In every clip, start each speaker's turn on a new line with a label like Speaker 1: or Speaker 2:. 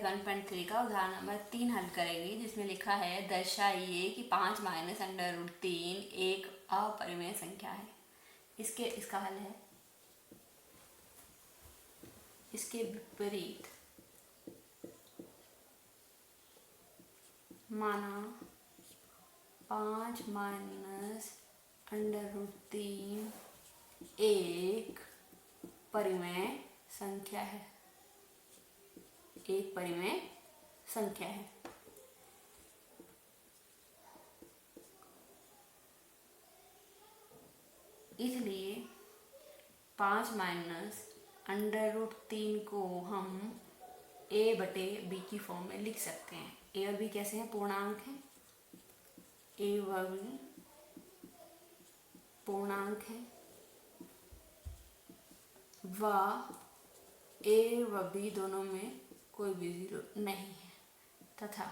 Speaker 1: 1.3 का उदाहरण नंबर 3 हल करेंगे, जिसमें लिखा है दर्शाइए कि 5 माइनस अंडर रूट 3 एक अपरिमेय संख्या है। इसका हल है इसके विपरीत माना 5 माइनस अंडर रूट 3 एक परिमेय संख्या है। एक परिमेय संख्या है। इसलिए 5 माइनस अंडर रूट 3 को हम a बटे b की फॉर्म में लिख सकते हैं। a और b कैसे हैं? पूर्णांक हैं। a व b पूर्णांक है व a व b दोनों में कोई भी जीरो नहीं है, तथा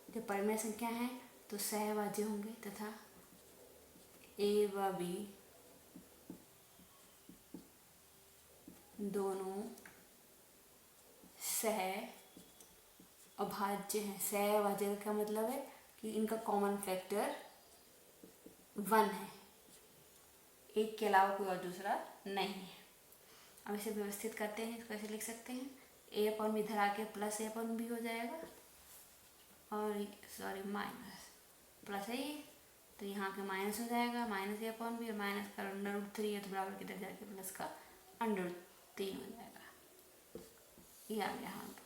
Speaker 1: जब परिमेय संख्या है तो सहभाज्य होंगे, तथा a व b दोनों सह अभाज्य हैं। सहभाज्य का मतलब है कि इनका कॉमन फैक्टर 1 है, एक के अलावा कोई और दूसरा नहीं है। अब इसे व्यवस्थित करते हैं। इसको कैसे लिख सकते हैं? a अपॉन बी धरा के प्लस a अपॉन बी हो जाएगा, और सॉरी माइनस प्लस है ये, तो यहाँ के माइनस हो जाएगा, माइनस a अपॉन बी, और माइनस का अंडर रूट 3 है तो बराबर किधर जाके प्लस का अंडर रूट 3 हो जाएगा। ये आ गया हमारे पास।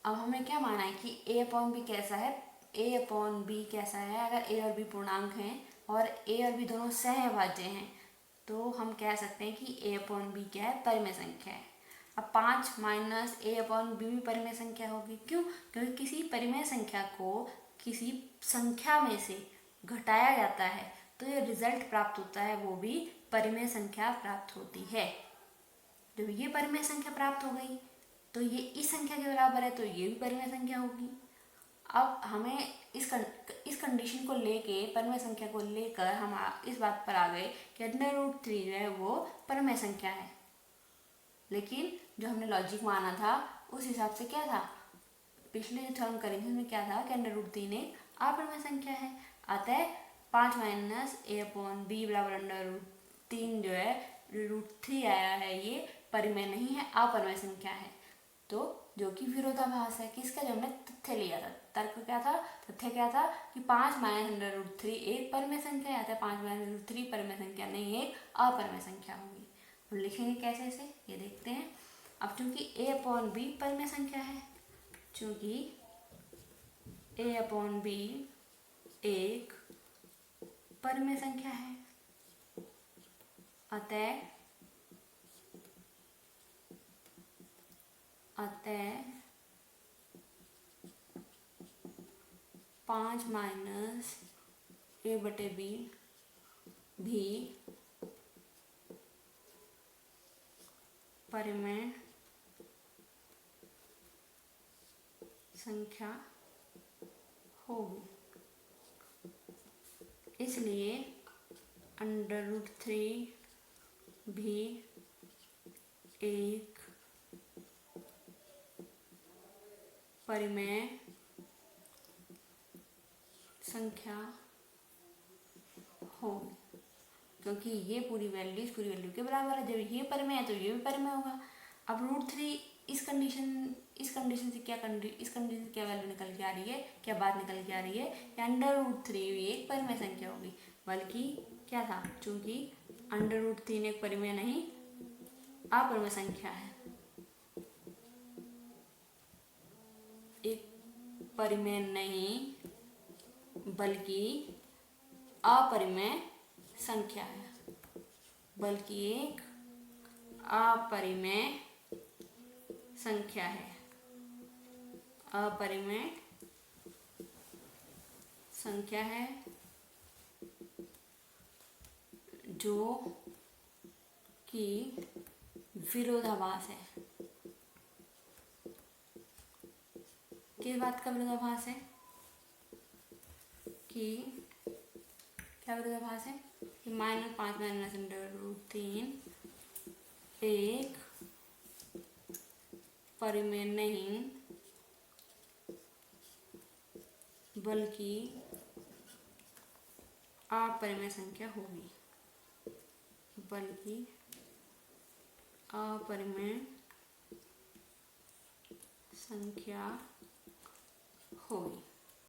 Speaker 1: अब हमें क्या माना है कि a अपॉन बी कैसा है? a अपॉन बी कैसा है? अगर a और b पूर्णांक हैं और a और b दोनों सहभाज्य हैं तो हम कह सकते हैं कि a अपॉन बी क्या है? परिमेय संख्या है। अब 5 माइनस a अपॉन बी भी परिमेय संख्या होगी। क्यों? क्योंकि किसी परिमेय संख्या को किसी संख्या में से घटाया जाता है तो ये रिजल्ट प्राप्त होता है, वो भी परिमेय संख्या प्राप्त होती है। जब ये परिमेय संख्या प्राप्त हो गई तो ये इस संख्या के बराबर है, तो ये भी परिमेय संख्या होगी। अब हमें इस कंडीशन को लेके, परिमेय संख्या को लेकर हम इस बात पर आ गए कि अंडर रूट 3 जो है वो परिमेय संख्या है। लेकिन जो हमने लॉजिक माना था उस हिसाब से क्या था? पिछले जो थर्म करेंगे उसमें क्या था कि अंडर रूट 3 एक अपरिमेय संख्या है। अतः 5 माइनस a अपॉन बी बराबर अंडर रूट 3 जो है रूट 3 आया है, ये परिमेय नहीं है, अपरिमेय संख्या है। तो जो कि विरोधाभास है किसका? जो हमने तथ्य लिया था। तर्क क्या था? तथ्य क्या था कि 5 माइनस अंडर रूट 3 एक परिमेय संख्या है, 5 माइनस रूट 3 परिमेय संख्या नहीं, एक अपरिमेय संख्या होगी। तो लिखेंगे कैसे इसे, ये देखते हैं। अब चूंकि a अपॉन बी परिमेय संख्या है, चूंकि a अपॉन बी एक परिमेय संख्या है, अतः 5 माइनस a बटे बी भी परिमेय संख्या होगी। इसलिए अंडर रूट 3 भी एक परिमेय संख्या होगी, क्योंकि ये पूरी वैल्यू इस पूरी वैल्यू के बराबर है। जब ये परिमेय है तो ये भी परिमेय होगा। अब रूट 3 इस कंडीशन से क्या वैल्यू निकल के आ रही है, क्या बात निकल के आ रही है कि अंडर रूट 3 भी एक परिमेय संख्या होगी। बल्कि क्या था? चूंकि अंडर रूट 3 एक परिमेय नहीं, अपरिमेय संख्या है, एक परिमेय नहीं बल्कि अपरिमेय संख्या है, बल्कि एक अपरिमेय संख्या है। अपरिमेय संख्या है जो कि विरोधाभास है। किस बात का विरोधाभास है? कि क्या विरोधाभास है कि -5 माइनस अंडर रूट 3 एक परिमेय नहीं बल्कि अपरिमेय संख्या होगी, बल्कि अपरिमेय संख्या होगी।